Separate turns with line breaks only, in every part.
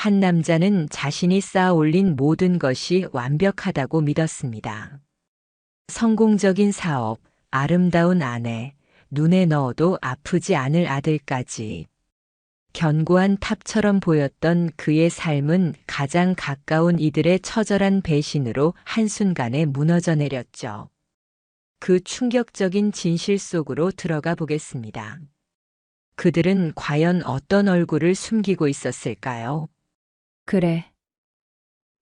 한 남자는 자신이 쌓아 올린 모든 것이 완벽하다고 믿었습니다. 성공적인 사업, 아름다운 아내, 눈에 넣어도 아프지 않을 아들까지. 견고한 탑처럼 보였던 그의 삶은 가장 가까운 이들의 처절한 배신으로 한순간에 무너져 내렸죠. 그 충격적인 진실 속으로 들어가 보겠습니다. 그들은 과연 어떤 얼굴을 숨기고 있었을까요?
그래.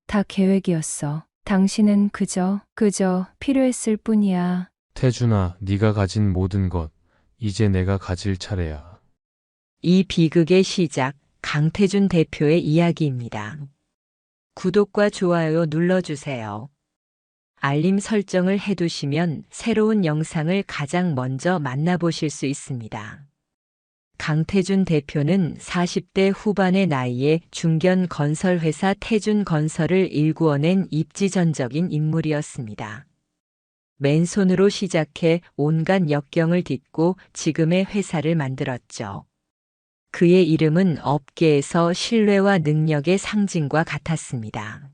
다 계획이었어. 당신은 그저 필요했을 뿐이야.
태준아, 네가 가진 모든 것, 이제 내가 가질 차례야.
이 비극의 시작, 강태준 대표의 이야기입니다. 구독과 좋아요 눌러주세요. 알림 설정을 해두시면 새로운 영상을 가장 먼저 만나보실 수 있습니다. 강태준 대표는 40대 후반의 나이에 중견 건설회사 태준건설을 일구어낸 입지전적인 인물이었습니다. 맨손으로 시작해 온갖 역경을 딛고 지금의 회사를 만들었죠. 그의 이름은 업계에서 신뢰와 능력의 상징과 같았습니다.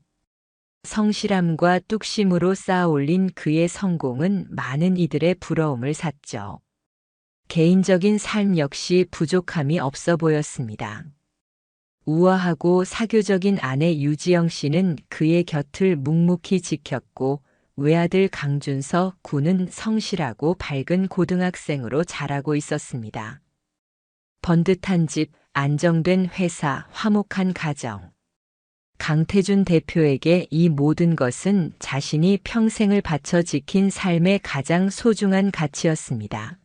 성실함과 뚝심으로 쌓아올린 그의 성공은 많은 이들의 부러움을 샀죠. 개인적인 삶 역시 부족함이 없어 보였습니다. 우아하고 사교적인 아내 유지영 씨는 그의 곁을 묵묵히 지켰고, 외아들 강준서 군은 성실하고 밝은 고등학생으로 자라고 있었습니다. 번듯한 집, 안정된 회사, 화목한 가정. 강태준 대표에게 이 모든 것은 자신이 평생을 바쳐 지킨 삶의 가장 소중한 가치였습니다.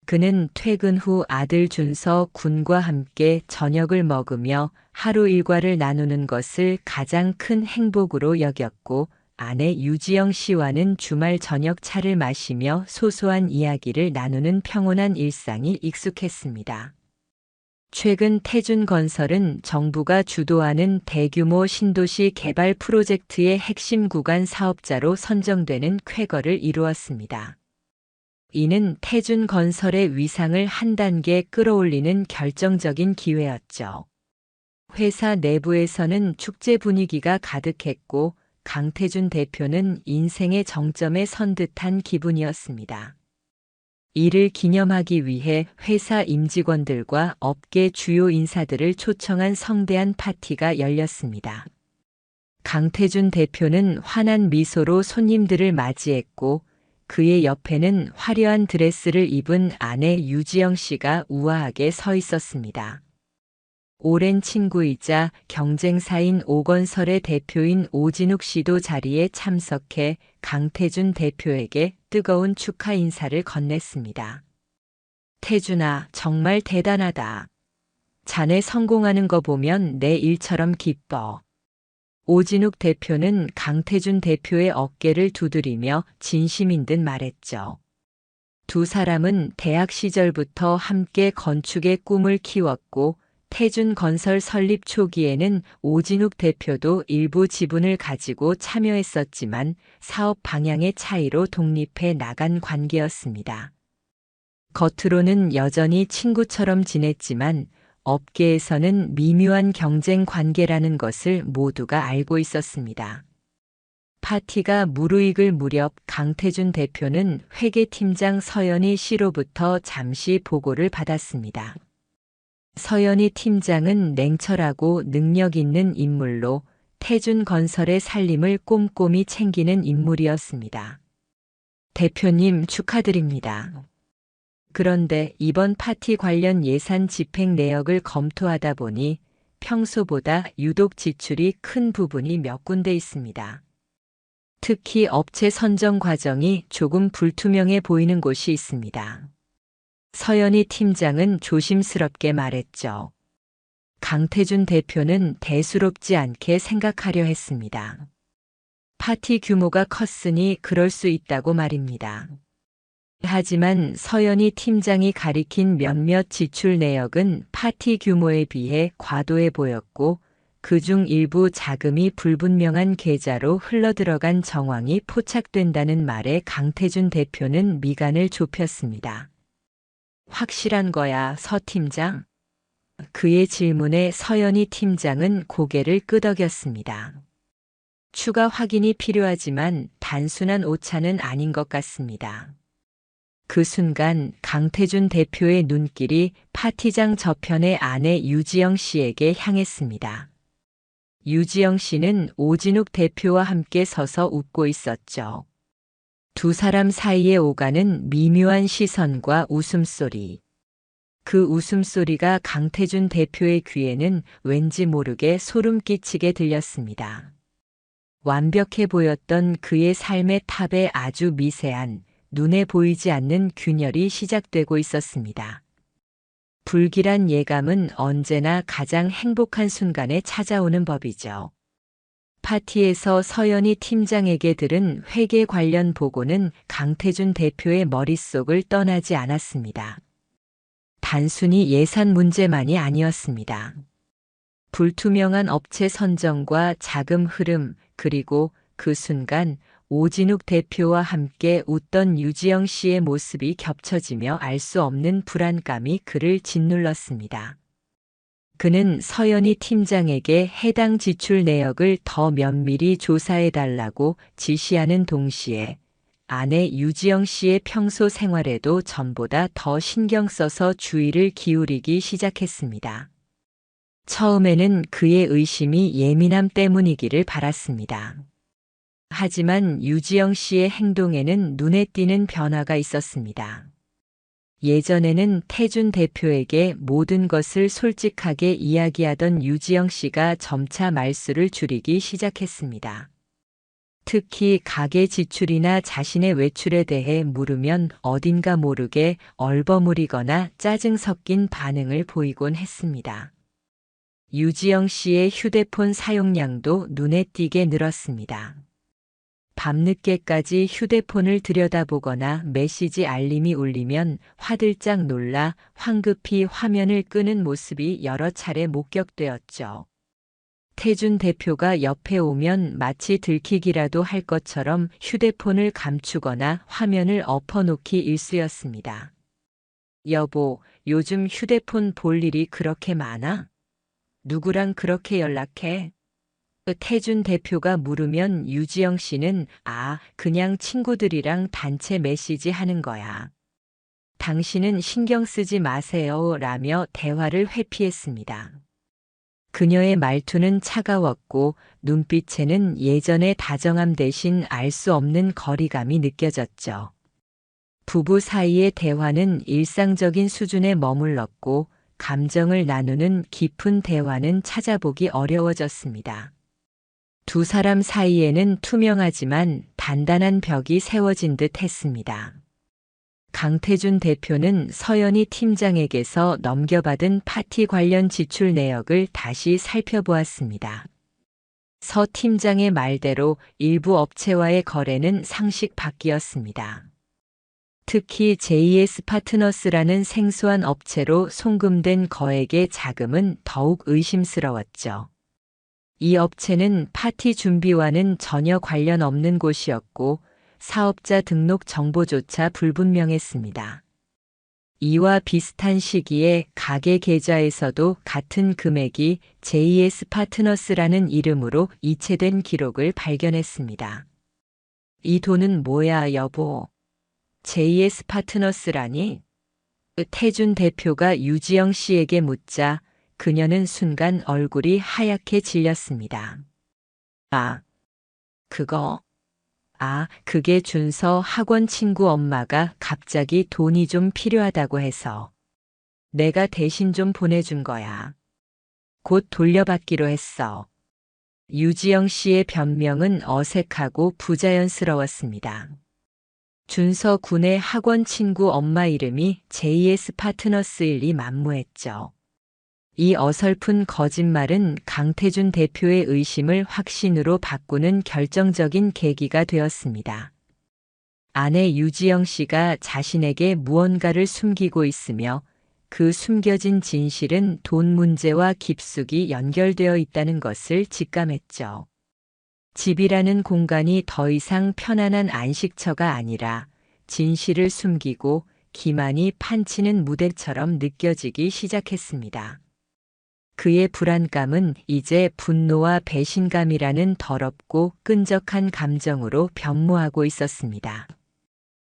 그는 퇴근 후 아들 준서 군과 함께 저녁을 먹으며 하루 일과를 나누는 것을 가장 큰 행복으로 여겼고, 아내 유지영 씨와는 주말 저녁 차를 마시며 소소한 이야기를 나누는 평온한 일상이 익숙했습니다. 최근 태준건설은 정부가 주도하는 대규모 신도시 개발 프로젝트의 핵심 구간 사업자로 선정되는 쾌거를 이루었습니다. 이는 태준건설의 위상을 한 단계 끌어올리는 결정적인 기회였죠. 회사 내부에서는 축제 분위기가 가득했고, 강태준 대표는 인생의 정점에 선 듯한 기분이었습니다. 이를 기념하기 위해 회사 임직원들과 업계 주요 인사들을 초청한 성대한 파티가 열렸습니다. 강태준 대표는 환한 미소로 손님들을 맞이했고, 그의 옆에는 화려한 드레스를 입은 아내 유지영 씨가 우아하게 서 있었습니다. 오랜 친구이자 경쟁사인 오건설의 대표인 오진욱 씨도 자리에 참석해 강태준 대표에게 뜨거운 축하 인사를 건넸습니다. 태준아, 정말 대단하다. 자네 성공하는 거 보면 내 일처럼 기뻐. 오진욱 대표는 강태준 대표의 어깨를 두드리며 진심인 듯 말했죠. 두 사람은 대학 시절부터 함께 건축의 꿈을 키웠고, 태준건설 설립 초기에는 오진욱 대표도 일부 지분을 가지고 참여했었지만 사업 방향의 차이로 독립해 나간 관계였습니다. 겉으로는 여전히 친구처럼 지냈지만 업계에서는 미묘한 경쟁 관계라는 것을 모두가 알고 있었습니다. 파티가 무르익을 무렵 강태준 대표는 회계팀장 서연희 씨로부터 잠시 보고를 받았습니다. 서연희 팀장은 냉철하고 능력 있는 인물로 태준건설의 살림을 꼼꼼히 챙기는 인물이었습니다. 대표님 축하드립니다. 그런데 이번 파티 관련 예산 집행 내역을 검토하다 보니 평소보다 유독 지출이 큰 부분이 몇 군데 있습니다. 특히 업체 선정 과정이 조금 불투명해 보이는 곳이 있습니다. 서연희 팀장은 조심스럽게 말했죠. 강태준 대표는 대수롭지 않게 생각하려 했습니다. 파티 규모가 컸으니 그럴 수 있다고 말입니다. 하지만 서연희 팀장이 가리킨 몇몇 지출 내역은 파티 규모에 비해 과도해 보였고, 그중 일부 자금이 불분명한 계좌로 흘러들어간 정황이 포착된다는 말에 강태준 대표는 미간을 좁혔습니다. 확실한 거야, 서 팀장? 그의 질문에 서연희 팀장은 고개를 끄덕였습니다. 추가 확인이 필요하지만 단순한 오차는 아닌 것 같습니다. 그 순간 강태준 대표의 눈길이 파티장 저편의 아내 유지영 씨에게 향했습니다. 유지영 씨는 오진욱 대표와 함께 서서 웃고 있었죠. 두 사람 사이에 오가는 미묘한 시선과 웃음소리. 그 웃음소리가 강태준 대표의 귀에는 왠지 모르게 소름 끼치게 들렸습니다. 완벽해 보였던 그의 삶의 탑에 아주 미세한, 눈에 보이지 않는 균열이 시작되고 있었습니다. 불길한 예감은 언제나 가장 행복한 순간에 찾아오는 법이죠. 파티에서 서연희 팀장에게 들은 회계 관련 보고는 강태준 대표의 머릿속을 떠나지 않았습니다. 단순히 예산 문제만이 아니었습니다. 불투명한 업체 선정과 자금 흐름, 그리고 그 순간 오진욱 대표와 함께 웃던 유지영 씨의 모습이 겹쳐지며 알 수 없는 불안감이 그를 짓눌렀습니다. 그는 서연희 팀장에게 해당 지출 내역을 더 면밀히 조사해달라고 지시하는 동시에 아내 유지영 씨의 평소 생활에도 전보다 더 신경 써서 주의를 기울이기 시작했습니다. 처음에는 그의 의심이 예민함 때문이기를 바랐습니다. 하지만 유지영 씨의 행동에는 눈에 띄는 변화가 있었습니다. 예전에는 태준 대표에게 모든 것을 솔직하게 이야기하던 유지영 씨가 점차 말수를 줄이기 시작했습니다. 특히 가계 지출이나 자신의 외출에 대해 물으면 어딘가 모르게 얼버무리거나 짜증 섞인 반응을 보이곤 했습니다. 유지영 씨의 휴대폰 사용량도 눈에 띄게 늘었습니다. 밤늦게까지 휴대폰을 들여다보거나 메시지 알림이 울리면 화들짝 놀라 황급히 화면을 끄는 모습이 여러 차례 목격되었죠. 태준 대표가 옆에 오면 마치 들키기라도 할 것처럼 휴대폰을 감추거나 화면을 엎어놓기 일쑤였습니다. 여보, 요즘 휴대폰 볼 일이 그렇게 많아? 누구랑 그렇게 연락해? 태준 대표가 물으면 유지영 씨는 그냥 친구들이랑 단체 메시지 하는 거야. 당신은 신경 쓰지 마세요 라며 대화를 회피했습니다. 그녀의 말투는 차가웠고 눈빛에는 예전의 다정함 대신 알 수 없는 거리감이 느껴졌죠. 부부 사이의 대화는 일상적인 수준에 머물렀고 감정을 나누는 깊은 대화는 찾아보기 어려워졌습니다. 두 사람 사이에는 투명하지만 단단한 벽이 세워진 듯 했습니다. 강태준 대표는 서연희 팀장에게서 넘겨받은 파티 관련 지출 내역을 다시 살펴보았습니다. 서 팀장의 말대로 일부 업체와의 거래는 상식 밖이었습니다. 특히 JS 파트너스라는 생소한 업체로 송금된 거액의 자금은 더욱 의심스러웠죠. 이 업체는 파티 준비와는 전혀 관련 없는 곳이었고 사업자 등록 정보조차 불분명했습니다. 이와 비슷한 시기에 가계 계좌에서도 같은 금액이 JS 파트너스라는 이름으로 이체된 기록을 발견했습니다. 이 돈은 뭐야, 여보? JS 파트너스라니? 태준 대표가 유지영 씨에게 묻자 그녀는 순간 얼굴이 하얗게 질렸습니다. 그게 준서 학원 친구 엄마가 갑자기 돈이 좀 필요하다고 해서 내가 대신 좀 보내준 거야. 곧 돌려받기로 했어. 유지영 씨의 변명은 어색하고 부자연스러웠습니다. 준서 군의 학원 친구 엄마 이름이 JS 파트너스일이 만무했죠. 이 어설픈 거짓말은 강태준 대표의 의심을 확신으로 바꾸는 결정적인 계기가 되었습니다. 아내 유지영 씨가 자신에게 무언가를 숨기고 있으며 그 숨겨진 진실은 돈 문제와 깊숙이 연결되어 있다는 것을 직감했죠. 집이라는 공간이 더 이상 편안한 안식처가 아니라 진실을 숨기고 기만이 판치는 무대처럼 느껴지기 시작했습니다. 그의 불안감은 이제 분노와 배신감이라는 더럽고 끈적한 감정으로 변모하고 있었습니다.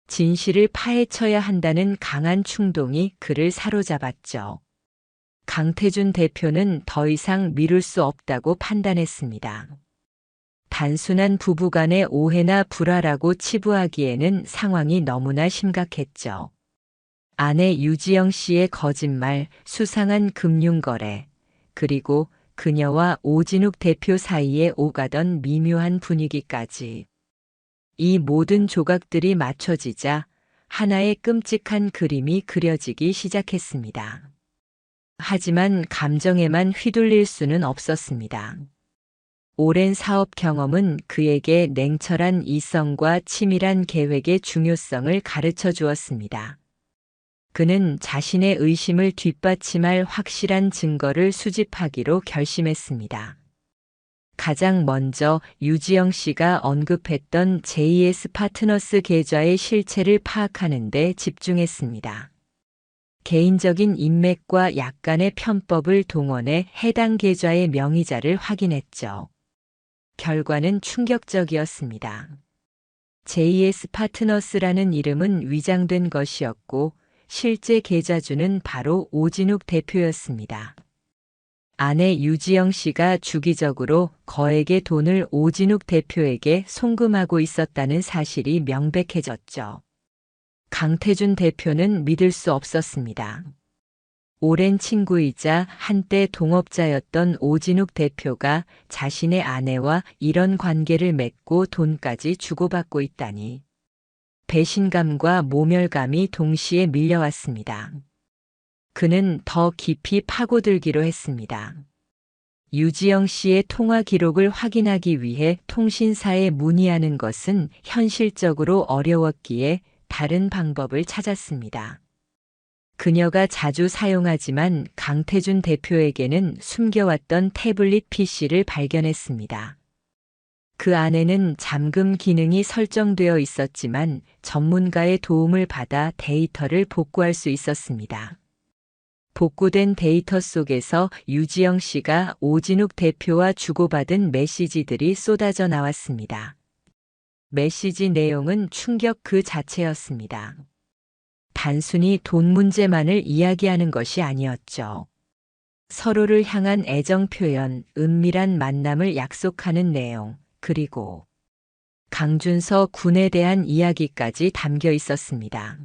진실을 파헤쳐야 한다는 강한 충동이 그를 사로잡았죠. 강태준 대표는 더 이상 미룰 수 없다고 판단했습니다. 단순한 부부간의 오해나 불화라고 치부하기에는 상황이 너무나 심각했죠. 아내 유지영 씨의 거짓말, 수상한 금융거래, 그리고 그녀와 오진욱 대표 사이에 오가던 미묘한 분위기까지. 이 모든 조각들이 맞춰지자 하나의 끔찍한 그림이 그려지기 시작했습니다. 하지만 감정에만 휘둘릴 수는 없었습니다. 오랜 사업 경험은 그에게 냉철한 이성과 치밀한 계획의 중요성을 가르쳐 주었습니다. 그는 자신의 의심을 뒷받침할 확실한 증거를 수집하기로 결심했습니다. 가장 먼저 유지영 씨가 언급했던 JS 파트너스 계좌의 실체를 파악하는 데 집중했습니다. 개인적인 인맥과 약간의 편법을 동원해 해당 계좌의 명의자를 확인했죠. 결과는 충격적이었습니다. JS 파트너스라는 이름은 위장된 것이었고 실제 계좌주는 바로 오진욱 대표였습니다. 아내 유지영 씨가 주기적으로 거액의 돈을 오진욱 대표에게 송금하고 있었다는 사실이 명백해졌죠. 강태준 대표는 믿을 수 없었습니다. 오랜 친구이자 한때 동업자였던 오진욱 대표가 자신의 아내와 이런 관계를 맺고 돈까지 주고받고 있다니. 배신감과 모멸감이 동시에 밀려왔습니다. 그는 더 깊이 파고들기로 했습니다. 유지영 씨의 통화 기록을 확인하기 위해 통신사에 문의하는 것은 현실적으로 어려웠기에 다른 방법을 찾았습니다. 그녀가 자주 사용하지만 강태준 대표에게는 숨겨왔던 태블릿 PC를 발견했습니다. 그 안에는 잠금 기능이 설정되어 있었지만 전문가의 도움을 받아 데이터를 복구할 수 있었습니다. 복구된 데이터 속에서 유지영 씨가 오진욱 대표와 주고받은 메시지들이 쏟아져 나왔습니다. 메시지 내용은 충격 그 자체였습니다. 단순히 돈 문제만을 이야기하는 것이 아니었죠. 서로를 향한 애정 표현, 은밀한 만남을 약속하는 내용, 그리고 강준서 군에 대한 이야기까지 담겨 있었습니다.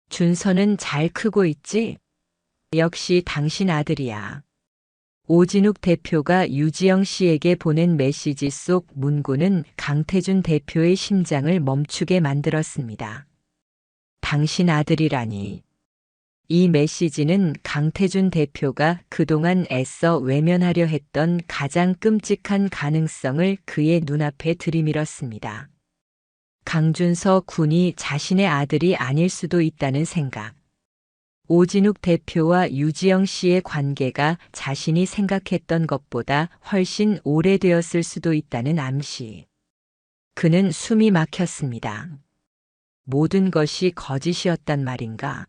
준서는 잘 크고 있지? 역시 당신 아들이야. 오진욱 대표가 유지영 씨에게 보낸 메시지 속 문구는 강태준 대표의 심장을 멈추게 만들었습니다. 당신 아들이라니. 이 메시지는 강태준 대표가 그동안 애써 외면하려 했던 가장 끔찍한 가능성을 그의 눈앞에 들이밀었습니다. 강준서 군이 자신의 아들이 아닐 수도 있다는 생각. 오진욱 대표와 유지영 씨의 관계가 자신이 생각했던 것보다 훨씬 오래되었을 수도 있다는 암시. 그는 숨이 막혔습니다. 모든 것이 거짓이었단 말인가?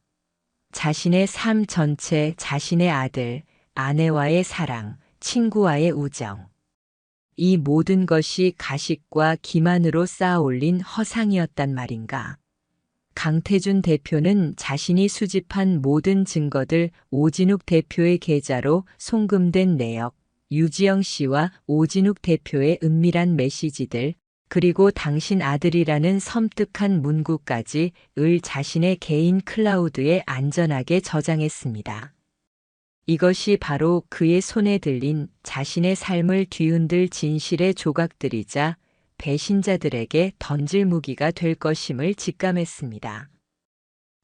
자신의 삶 전체, 자신의 아들, 아내와의 사랑, 친구와의 우정. 이 모든 것이 가식과 기만으로 쌓아올린 허상이었단 말인가? 강태준 대표는 자신이 수집한 모든 증거들 오진욱 대표의 계좌로 송금된 내역, 유지영 씨와 오진욱 대표의 은밀한 메시지들, 그리고 당신 아들이라는 섬뜩한 문구까지 을 자신의 개인 클라우드에 안전하게 저장했습니다. 이것이 바로 그의 손에 들린 자신의 삶을 뒤흔들 진실의 조각들이자 배신자들에게 던질 무기가 될 것임을 직감했습니다.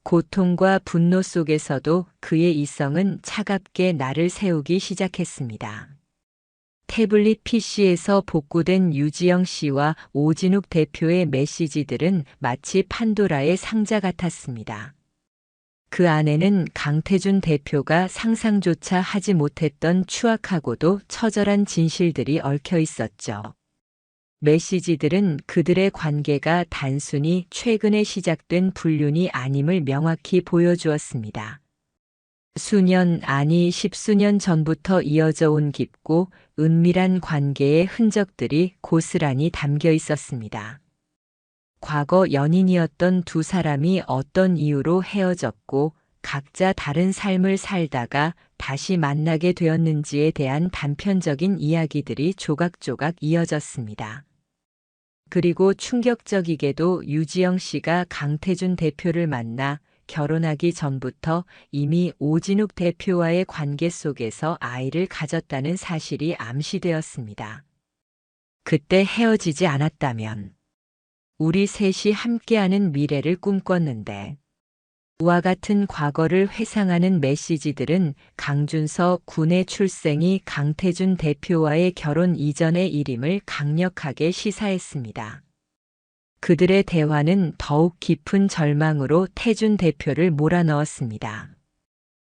고통과 분노 속에서도 그의 이성은 차갑게 날을 세우기 시작했습니다. 태블릿 PC에서 복구된 유지영 씨와 오진욱 대표의 메시지들은 마치 판도라의 상자 같았습니다. 그 안에는 강태준 대표가 상상조차 하지 못했던 추악하고도 처절한 진실들이 얽혀 있었죠. 메시지들은 그들의 관계가 단순히 최근에 시작된 불륜이 아님을 명확히 보여주었습니다. 수년 아니 십수년 전부터 이어져 온 깊고 은밀한 관계의 흔적들이 고스란히 담겨 있었습니다. 과거 연인이었던 두 사람이 어떤 이유로 헤어졌고 각자 다른 삶을 살다가 다시 만나게 되었는지에 대한 단편적인 이야기들이 조각조각 이어졌습니다. 그리고 충격적이게도 유지영 씨가 강태준 대표를 만나 결혼하기 전부터 이미 오진욱 대표와의 관계 속에서 아이를 가졌다는 사실이 암시되었습니다. 그때 헤어지지 않았다면 우리 셋이 함께하는 미래를 꿈꿨는데 와 같은 과거를 회상하는 메시지들은 강준서 군의 출생이 강태준 대표와의 결혼 이전의 일임을 강력하게 시사했습니다. 그들의 대화는 더욱 깊은 절망으로 태준 대표를 몰아넣었습니다.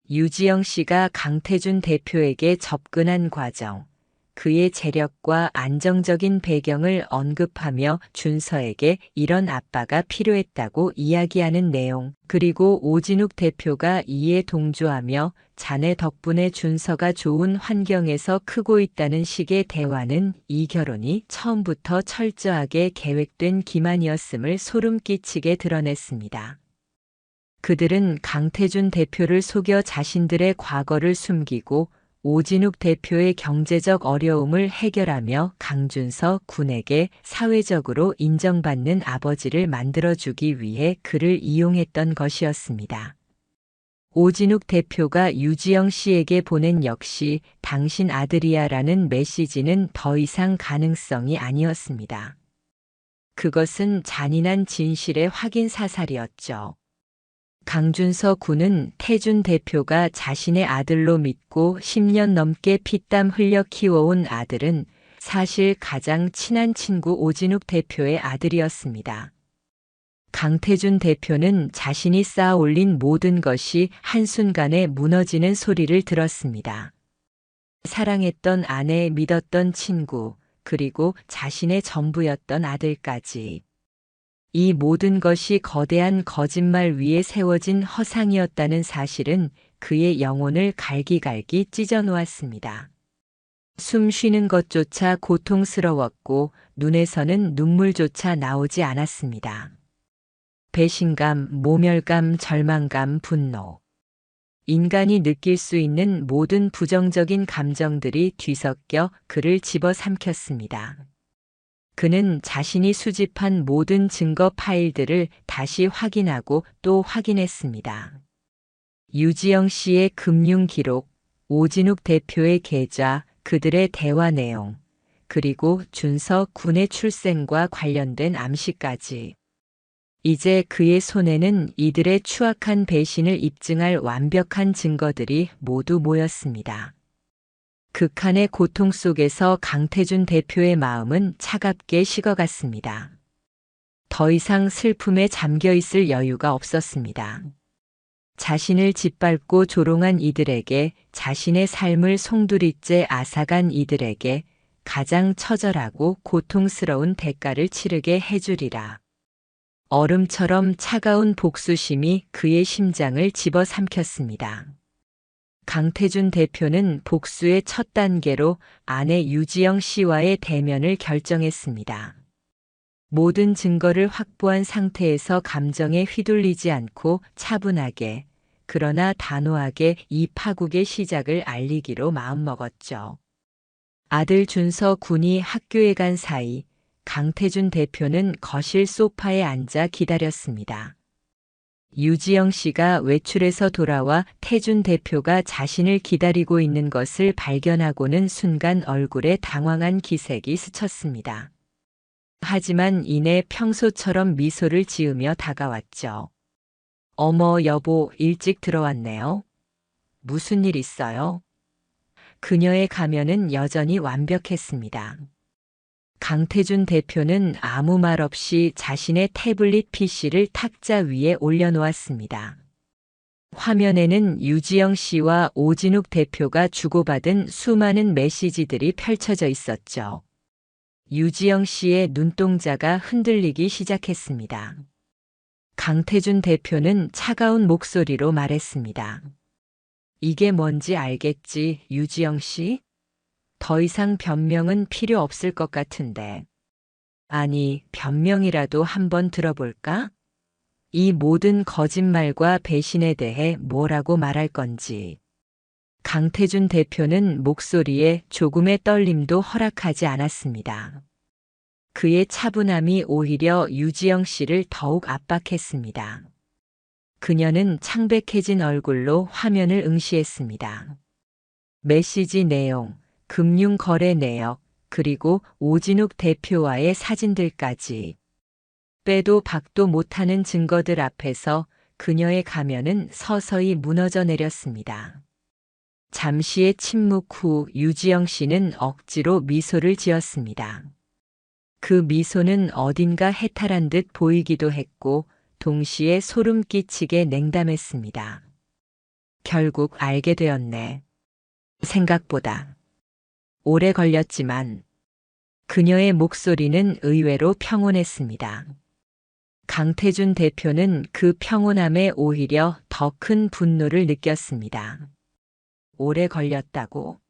유지영 씨가 강태준 대표에게 접근한 과정, 그의 재력과 안정적인 배경을 언급하며 준서에게 이런 아빠가 필요했다고 이야기하는 내용, 그리고 오진욱 대표가 이에 동조하며 자네 덕분에 준서가 좋은 환경에서 크고 있다는 식의 대화는 이 결혼이 처음부터 철저하게 계획된 기만이었음을 소름 끼치게 드러냈습니다. 그들은 강태준 대표를 속여 자신들의 과거를 숨기고 오진욱 대표의 경제적 어려움을 해결하며 강준서 군에게 사회적으로 인정받는 아버지를 만들어주기 위해 그를 이용했던 것이었습니다. 오진욱 대표가 유지영 씨에게 보낸 역시 당신 아들이야라는 메시지는 더 이상 가능성이 아니었습니다. 그것은 잔인한 진실의 확인 사살이었죠. 강준서 군은 태준 대표가 자신의 아들로 믿고 10년 넘게 피땀 흘려 키워온 아들은 사실 가장 친한 친구 오진욱 대표의 아들이었습니다. 강태준 대표는 자신이 쌓아 올린 모든 것이 한순간에 무너지는 소리를 들었습니다. 사랑했던 아내, 믿었던 친구, 그리고 자신의 전부였던 아들까지. 이 모든 것이 거대한 거짓말 위에 세워진 허상이었다는 사실은 그의 영혼을 갈기갈기 찢어놓았습니다. 숨 쉬는 것조차 고통스러웠고 눈에서는 눈물조차 나오지 않았습니다. 배신감, 모멸감, 절망감, 분노. 인간이 느낄 수 있는 모든 부정적인 감정들이 뒤섞여 그를 집어삼켰습니다. 그는 자신이 수집한 모든 증거 파일들을 다시 확인하고 또 확인했습니다. 유지영 씨의 금융 기록, 오진욱 대표의 계좌, 그들의 대화 내용, 그리고 준서 군의 출생과 관련된 암시까지. 이제 그의 손에는 이들의 추악한 배신을 입증할 완벽한 증거들이 모두 모였습니다. 극한의 고통 속에서 강태준 대표의 마음은 차갑게 식어갔습니다. 더 이상 슬픔에 잠겨 있을 여유가 없었습니다. 자신을 짓밟고 조롱한 이들에게, 자신의 삶을 송두리째 앗아간 이들에게 가장 처절하고 고통스러운 대가를 치르게 해주리라. 얼음처럼 차가운 복수심이 그의 심장을 집어삼켰습니다. 강태준 대표는 복수의 첫 단계로 아내 유지영 씨와의 대면을 결정했습니다. 모든 증거를 확보한 상태에서 감정에 휘둘리지 않고 차분하게, 그러나 단호하게 이 파국의 시작을 알리기로 마음먹었죠. 아들 준서 군이 학교에 간 사이 강태준 대표는 거실 소파에 앉아 기다렸습니다. 유지영 씨가 외출해서 돌아와 태준 대표가 자신을 기다리고 있는 것을 발견하고는 순간 얼굴에 당황한 기색이 스쳤습니다. 하지만 이내 평소처럼 미소를 지으며 다가왔죠. 어머, 여보, 일찍 들어왔네요. 무슨 일 있어요? 그녀의 가면은 여전히 완벽했습니다. 강태준 대표는 아무 말 없이 자신의 태블릿 PC를 탁자 위에 올려놓았습니다. 화면에는 유지영 씨와 오진욱 대표가 주고받은 수많은 메시지들이 펼쳐져 있었죠. 유지영 씨의 눈동자가 흔들리기 시작했습니다. 강태준 대표는 차가운 목소리로 말했습니다. 이게 뭔지 알겠지, 유지영 씨? 더 이상 변명은 필요 없을 것 같은데. 아니, 변명이라도 한번 들어볼까? 이 모든 거짓말과 배신에 대해 뭐라고 말할 건지. 강태준 대표는 목소리에 조금의 떨림도 허락하지 않았습니다. 그의 차분함이 오히려 유지영 씨를 더욱 압박했습니다. 그녀는 창백해진 얼굴로 화면을 응시했습니다. 메시지 내용, 금융거래 내역, 그리고 오진욱 대표와의 사진들까지. 빼도 박도 못하는 증거들 앞에서 그녀의 가면은 서서히 무너져 내렸습니다. 잠시의 침묵 후 유지영 씨는 억지로 미소를 지었습니다. 그 미소는 어딘가 해탈한 듯 보이기도 했고 동시에 소름 끼치게 냉담했습니다. 결국 알게 되었네. 생각보다 오래 걸렸지만 그녀의 목소리는 의외로 평온했습니다. 강태준 대표는 그 평온함에 오히려 더 큰 분노를 느꼈습니다. 오래 걸렸다고?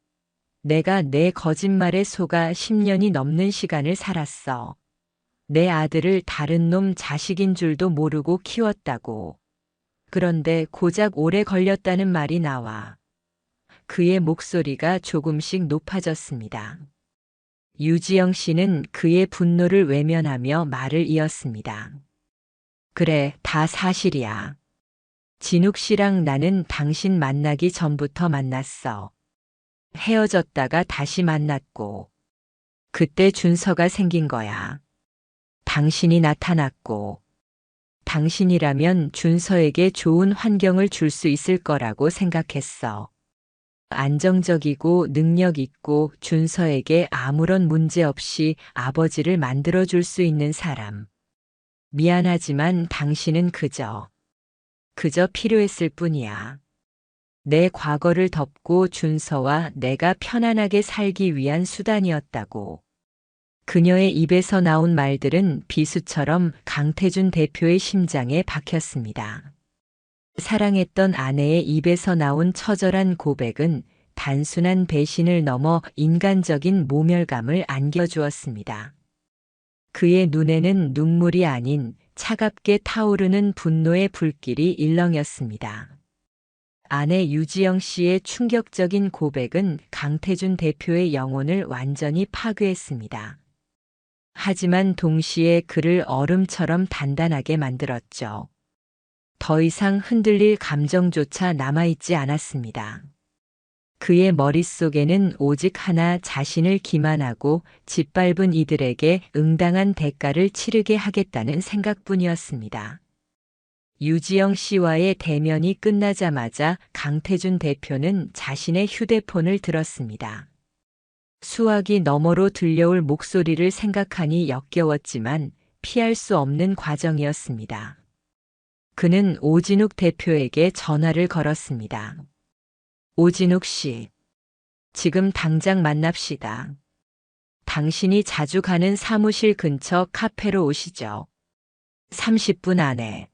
내가 내 거짓말에 속아 10년이 넘는 시간을 살았어. 내 아들을 다른 놈 자식인 줄도 모르고 키웠다고. 그런데 고작 오래 걸렸다는 말이 나와. 그의 목소리가 조금씩 높아졌습니다. 유지영 씨는 그의 분노를 외면하며 말을 이었습니다. 그래, 다 사실이야. 진욱 씨랑 나는 당신 만나기 전부터 만났어. 헤어졌다가 다시 만났고. 그때 준서가 생긴 거야. 당신이 나타났고. 당신이라면 준서에게 좋은 환경을 줄 수 있을 거라고 생각했어. 안정적이고 능력 있고 준서에게 아무런 문제 없이 아버지를 만들어줄 수 있는 사람. 미안하지만 당신은 그저 필요했을 뿐이야. 내 과거를 덮고 준서와 내가 편안하게 살기 위한 수단이었다고. 그녀의 입에서 나온 말들은 비수처럼 강태준 대표의 심장에 박혔습니다. 사랑했던 아내의 입에서 나온 처절한 고백은 단순한 배신을 넘어 인간적인 모멸감을 안겨주었습니다. 그의 눈에는 눈물이 아닌 차갑게 타오르는 분노의 불길이 일렁였습니다. 아내 유지영 씨의 충격적인 고백은 강태준 대표의 영혼을 완전히 파괴했습니다. 하지만 동시에 그를 얼음처럼 단단하게 만들었죠. 더 이상 흔들릴 감정조차 남아있지 않았습니다. 그의 머릿속에는 오직 하나, 자신을 기만하고 짓밟은 이들에게 응당한 대가를 치르게 하겠다는 생각뿐이었습니다. 유지영 씨와의 대면이 끝나자마자 강태준 대표는 자신의 휴대폰을 들었습니다. 수화기 너머로 들려올 목소리를 생각하니 역겨웠지만 피할 수 없는 과정이었습니다. 그는 오진욱 대표에게 전화를 걸었습니다. 오진욱 씨, 지금 당장 만납시다. 당신이 자주 가는 사무실 근처 카페로 오시죠. 30분 안에.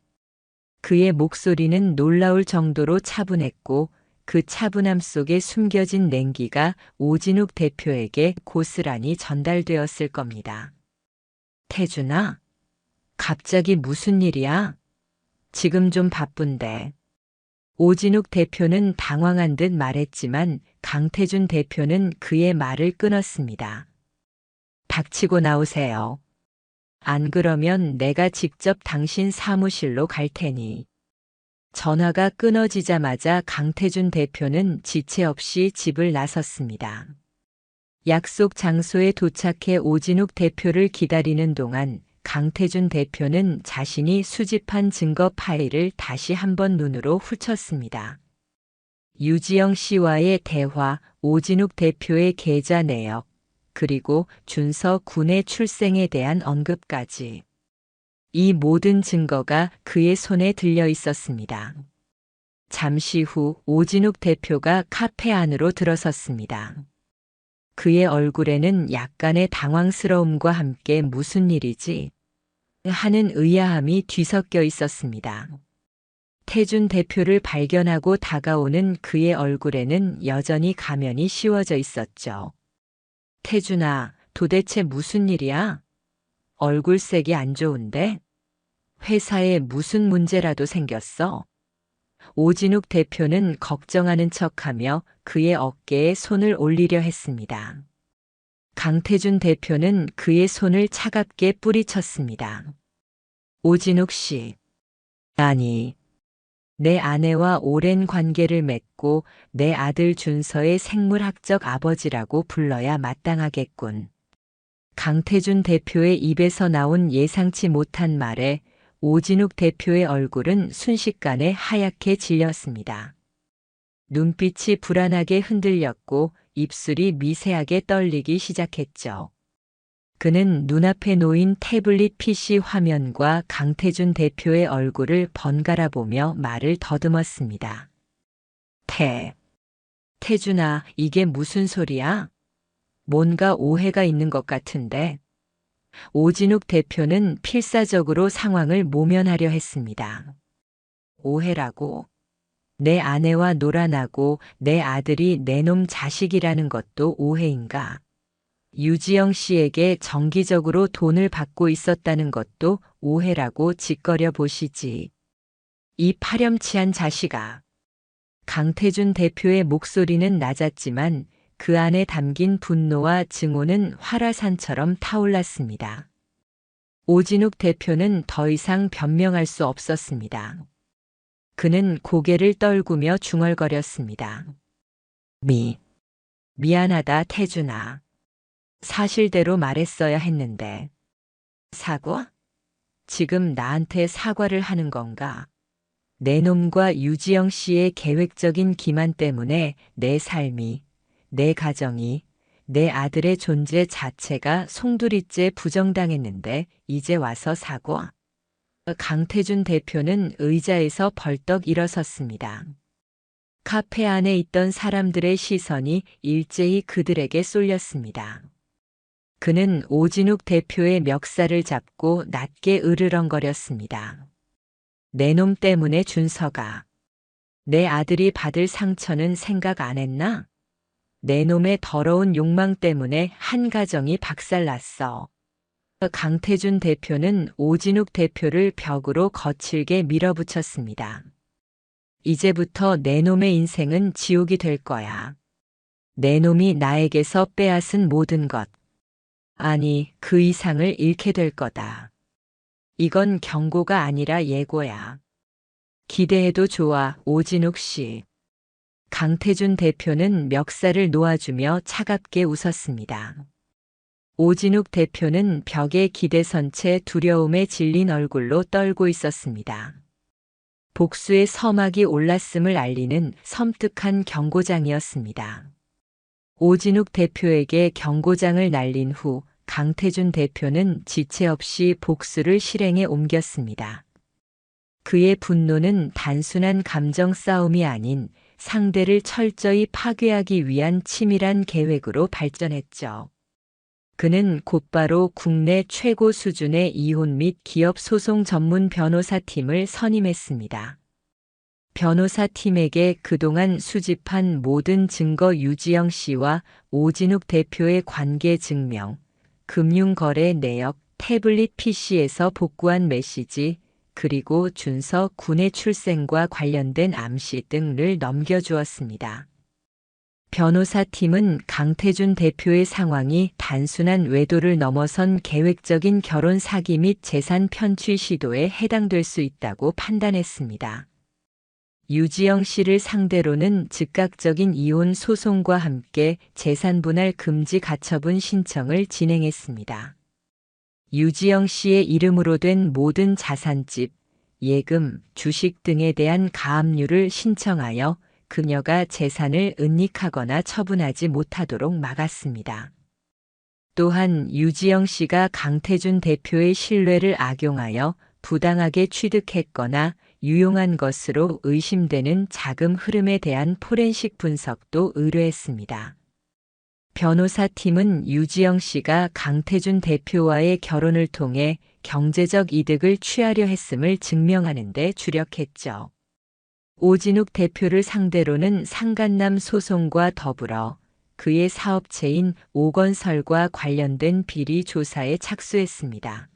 그의 목소리는 놀라울 정도로 차분했고 그 차분함 속에 숨겨진 냉기가 오진욱 대표에게 고스란히 전달되었을 겁니다. 태준아, 갑자기 무슨 일이야? 지금 좀 바쁜데. 오진욱 대표는 당황한 듯 말했지만 강태준 대표는 그의 말을 끊었습니다. 닥치고 나오세요. 안 그러면 내가 직접 당신 사무실로 갈 테니. 전화가 끊어지자마자 강태준 대표는 지체 없이 집을 나섰습니다. 약속 장소에 도착해 오진욱 대표를 기다리는 동안 강태준 대표는 자신이 수집한 증거 파일을 다시 한번 눈으로 훑었습니다. 유지영 씨와의 대화, 오진욱 대표의 계좌 내역, 그리고 준서 군의 출생에 대한 언급까지. 이 모든 증거가 그의 손에 들려 있었습니다. 잠시 후 오진욱 대표가 카페 안으로 들어섰습니다. 그의 얼굴에는 약간의 당황스러움과 함께 무슨 일이지? 하는 의아함이 뒤섞여 있었습니다. 태준 대표를 발견하고 다가오는 그의 얼굴에는 여전히 가면이 씌워져 있었죠. 태준아, 도대체 무슨 일이야? 얼굴색이 안 좋은데? 회사에 무슨 문제라도 생겼어? 오진욱 대표는 걱정하는 척하며 그의 어깨에 손을 올리려 했습니다. 강태준 대표는 그의 손을 차갑게 뿌리쳤습니다. 오진욱 씨, 아니, 내 아내와 오랜 관계를 맺고 내 아들 준서의 생물학적 아버지라고 불러야 마땅하겠군. 강태준 대표의 입에서 나온 예상치 못한 말에 오진욱 대표의 얼굴은 순식간에 하얗게 질렸습니다. 눈빛이 불안하게 흔들렸고 입술이 미세하게 떨리기 시작했죠. 그는 눈앞에 놓인 태블릿 PC 화면과 강태준 대표의 얼굴을 번갈아 보며 말을 더듬었습니다. 태준아, 이게 무슨 소리야? 뭔가 오해가 있는 것 같은데. 오진욱 대표는 필사적으로 상황을 모면하려 했습니다. 오해라고? 내 아내와 놀아나고 내 아들이 내 놈 자식이라는 것도 오해인가? 유지영 씨에게 정기적으로 돈을 받고 있었다는 것도 오해라고 짓거려 보시지. 이 파렴치한 자식아. 강태준 대표의 목소리는 낮았지만 그 안에 담긴 분노와 증오는 활화산처럼 타올랐습니다. 오진욱 대표는 더 이상 변명할 수 없었습니다. 그는 고개를 떨구며 중얼거렸습니다. 미안하다, 태준아. 사실대로 말했어야 했는데. 사과? 지금 나한테 사과를 하는 건가? 내 놈과 유지영 씨의 계획적인 기만 때문에 내 삶이, 내 가정이, 내 아들의 존재 자체가 송두리째 부정당했는데 이제 와서 사과? 강태준 대표는 의자에서 벌떡 일어섰습니다. 카페 안에 있던 사람들의 시선이 일제히 그들에게 쏠렸습니다. 그는 오진욱 대표의 멱살을 잡고 낮게 으르렁거렸습니다. 내 놈 때문에 준서가. 내 아들이 받을 상처는 생각 안 했나? 내 놈의 더러운 욕망 때문에 한 가정이 박살났어. 강태준 대표는 오진욱 대표를 벽으로 거칠게 밀어붙였습니다. 이제부터 내 놈의 인생은 지옥이 될 거야. 내 놈이 나에게서 빼앗은 모든 것. 아니, 그 이상을 잃게 될 거다. 이건 경고가 아니라 예고야. 기대해도 좋아, 오진욱 씨. 강태준 대표는 멱살을 놓아주며 차갑게 웃었습니다. 오진욱 대표는 벽에 기대선 채 두려움에 질린 얼굴로 떨고 있었습니다. 복수의 서막이 올랐음을 알리는 섬뜩한 경고장이었습니다. 오진욱 대표에게 경고장을 날린 후 강태준 대표는 지체 없이 복수를 실행에 옮겼습니다. 그의 분노는 단순한 감정 싸움이 아닌 상대를 철저히 파괴하기 위한 치밀한 계획으로 발전했죠. 그는 곧바로 국내 최고 수준의 이혼 및 기업 소송 전문 변호사팀을 선임했습니다. 변호사팀에게 그동안 수집한 모든 증거 유지영 씨와 오진욱 대표의 관계 증명, 금융거래 내역, 태블릿 PC에서 복구한 메시지, 그리고 준서 군의 출생과 관련된 암시 등을 넘겨주었습니다. 변호사팀은 강태준 대표의 상황이 단순한 외도를 넘어선 계획적인 결혼 사기 및 재산 편취 시도에 해당될 수 있다고 판단했습니다. 유지영 씨를 상대로는 즉각적인 이혼 소송과 함께 재산 분할 금지 가처분 신청을 진행했습니다. 유지영 씨의 이름으로 된 모든 자산집, 예금, 주식 등에 대한 가압류를 신청하여 그녀가 재산을 은닉하거나 처분하지 못하도록 막았습니다. 또한 유지영 씨가 강태준 대표의 신뢰를 악용하여 부당하게 취득했거나 유용한 것으로 의심되는 자금 흐름에 대한 포렌식 분석도 의뢰했습니다. 변호사팀은 유지영 씨가 강태준 대표와의 결혼을 통해 경제적 이득을 취하려 했음을 증명하는 데 주력했죠. 오진욱 대표를 상대로는 상간남 소송과 더불어 그의 사업체인 오건설과 관련된 비리 조사에 착수했습니다.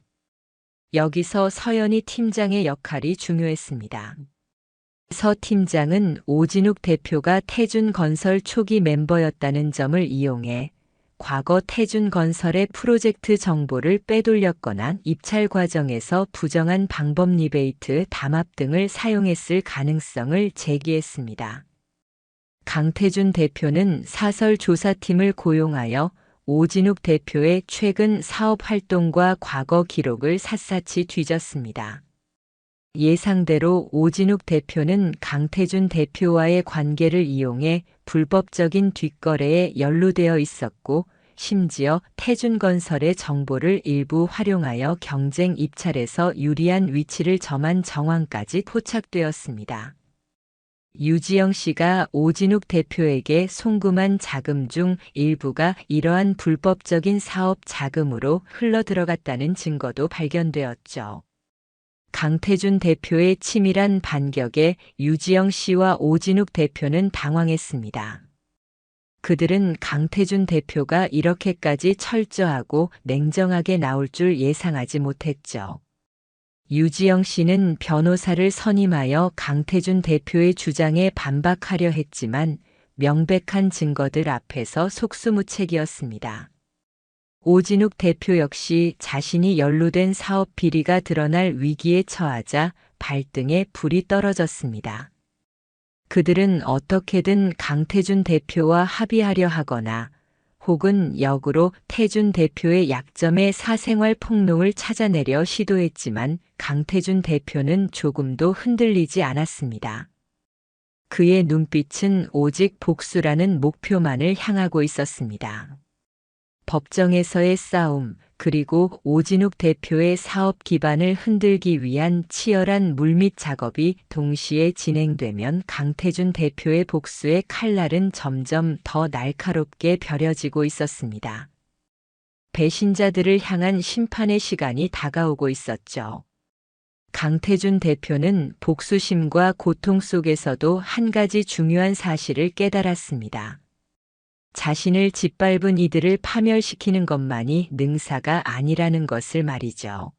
여기서 서연희 팀장의 역할이 중요했습니다. 서 팀장은 오진욱 대표가 태준건설 초기 멤버였다는 점을 이용해 과거 태준건설의 프로젝트 정보를 빼돌렸거나 입찰 과정에서 부정한 방법 리베이트, 담합 등을 사용했을 가능성을 제기했습니다. 강태준 대표는 사설 조사팀을 고용하여 오진욱 대표의 최근 사업 활동과 과거 기록을 샅샅이 뒤졌습니다. 예상대로 오진욱 대표는 강태준 대표와의 관계를 이용해 불법적인 뒷거래에 연루되어 있었고, 심지어 태준건설의 정보를 일부 활용하여 경쟁 입찰에서 유리한 위치를 점한 정황까지 포착되었습니다. 유지영 씨가 오진욱 대표에게 송금한 자금 중 일부가 이러한 불법적인 사업 자금으로 흘러들어갔다는 증거도 발견되었죠. 강태준 대표의 치밀한 반격에 유지영 씨와 오진욱 대표는 당황했습니다. 그들은 강태준 대표가 이렇게까지 철저하고 냉정하게 나올 줄 예상하지 못했죠. 유지영 씨는 변호사를 선임하여 강태준 대표의 주장에 반박하려 했지만 명백한 증거들 앞에서 속수무책이었습니다. 오진욱 대표 역시 자신이 연루된 사업 비리가 드러날 위기에 처하자 발등에 불이 떨어졌습니다. 그들은 어떻게든 강태준 대표와 합의하려 하거나 혹은 역으로 태준 대표의 약점의 사생활 폭로를 찾아내려 시도했지만 강태준 대표는 조금도 흔들리지 않았습니다. 그의 눈빛은 오직 복수라는 목표만을 향하고 있었습니다. 법정에서의 싸움, 그리고 오진욱 대표의 사업 기반을 흔들기 위한 치열한 물밑 작업이 동시에 진행되면 강태준 대표의 복수의 칼날은 점점 더 날카롭게 벼려지고 있었습니다. 배신자들을 향한 심판의 시간이 다가오고 있었죠. 강태준 대표는 복수심과 고통 속에서도 한 가지 중요한 사실을 깨달았습니다. 자신을 짓밟은 이들을 파멸시키는 것만이 능사가 아니라는 것을 말이죠.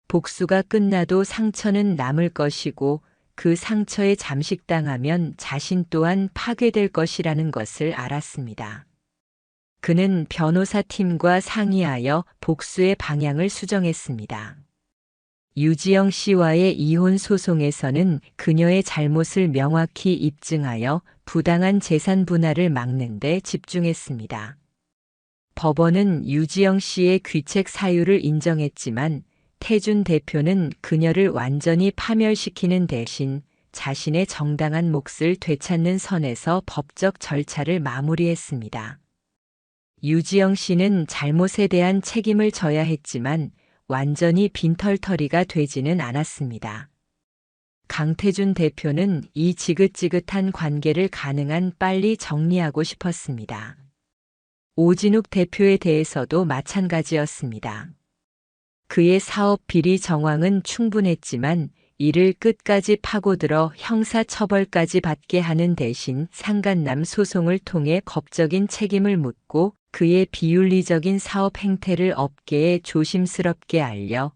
복수가 끝나도 상처는 남을 것이고 그 상처에 잠식당하면 자신 또한 파괴될 것이라는 것을 알았습니다. 그는 변호사팀과 상의하여 복수의 방향을 수정했습니다. 유지영 씨와의 이혼 소송에서는 그녀의 잘못을 명확히 입증하여 부당한 재산 분할을 막는 데 집중했습니다. 법원은 유지영 씨의 귀책 사유를 인정했지만 태준 대표는 그녀를 완전히 파멸시키는 대신 자신의 정당한 몫을 되찾는 선에서 법적 절차를 마무리했습니다. 유지영 씨는 잘못에 대한 책임을 져야 했지만 완전히 빈털터리가 되지는 않았습니다. 강태준 대표는 이 지긋지긋한 관계를 가능한 빨리 정리하고 싶었습니다. 오진욱 대표에 대해서도 마찬가지였습니다. 그의 사업 비리 정황은 충분했지만 이를 끝까지 파고들어 형사처벌까지 받게 하는 대신 상간남 소송을 통해 법적인 책임을 묻고 그의 비윤리적인 사업 행태를 업계에 조심스럽게 알려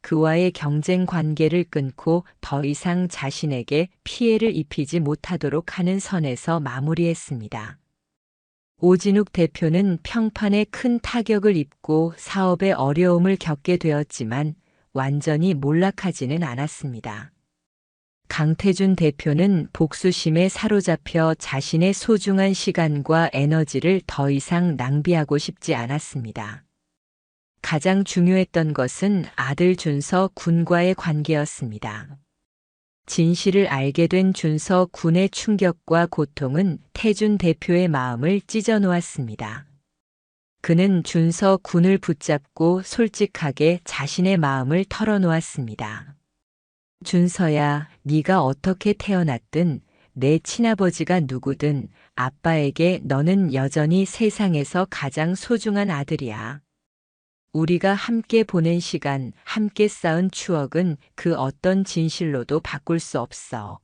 그와의 경쟁 관계를 끊고 더 이상 자신에게 피해를 입히지 못하도록 하는 선에서 마무리했습니다. 오진욱 대표는 평판에 큰 타격을 입고 사업에 어려움을 겪게 되었지만 완전히 몰락하지는 않았습니다. 강태준 대표는 복수심에 사로잡혀 자신의 소중한 시간과 에너지를 더 이상 낭비하고 싶지 않았습니다. 가장 중요했던 것은 아들 준서 군과의 관계였습니다. 진실을 알게 된 준서 군의 충격과 고통은 태준 대표의 마음을 찢어놓았습니다. 그는 준서 군을 붙잡고 솔직하게 자신의 마음을 털어놓았습니다. 준서야, 네가 어떻게 태어났든 내 친아버지가 누구든 아빠에게 너는 여전히 세상에서 가장 소중한 아들이야. 우리가 함께 보낸 시간, 함께 쌓은 추억은 그 어떤 진실로도 바꿀 수 없어.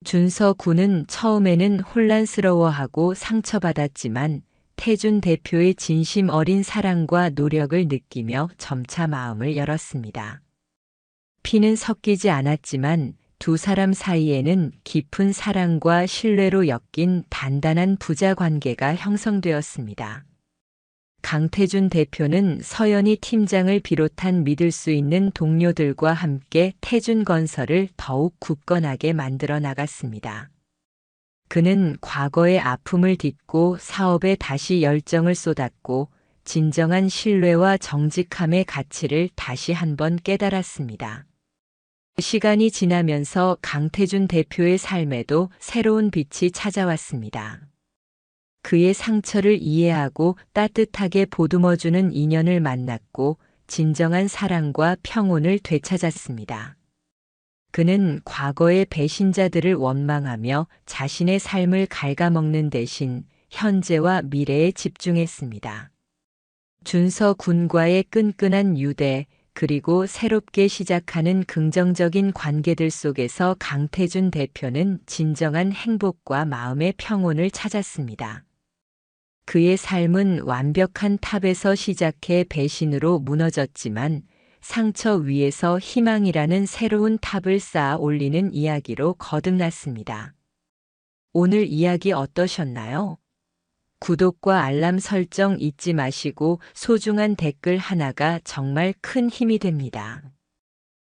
준서 군은 처음에는 혼란스러워하고 상처받았지만 태준 대표의 진심 어린 사랑과 노력을 느끼며 점차 마음을 열었습니다. 피는 섞이지 않았지만 두 사람 사이에는 깊은 사랑과 신뢰로 엮인 단단한 부자 관계가 형성되었습니다. 강태준 대표는 서연희 팀장을 비롯한 믿을 수 있는 동료들과 함께 태준건설을 더욱 굳건하게 만들어 나갔습니다. 그는 과거의 아픔을 딛고 사업에 다시 열정을 쏟았고 진정한 신뢰와 정직함의 가치를 다시 한번 깨달았습니다. 시간이 지나면서 강태준 대표의 삶에도 새로운 빛이 찾아왔습니다. 그의 상처를 이해하고 따뜻하게 보듬어주는 인연을 만났고 진정한 사랑과 평온을 되찾았습니다. 그는 과거의 배신자들을 원망하며 자신의 삶을 갉아먹는 대신 현재와 미래에 집중했습니다. 준서 군과의 끈끈한 유대, 그리고 새롭게 시작하는 긍정적인 관계들 속에서 강태준 대표는 진정한 행복과 마음의 평온을 찾았습니다. 그의 삶은 완벽한 탑에서 시작해 배신으로 무너졌지만 상처 위에서 희망이라는 새로운 탑을 쌓아 올리는 이야기로 거듭났습니다. 오늘 이야기 어떠셨나요? 구독과 알람 설정 잊지 마시고 소중한 댓글 하나가 정말 큰 힘이 됩니다.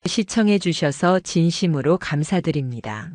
시청해 주셔서 진심으로 감사드립니다.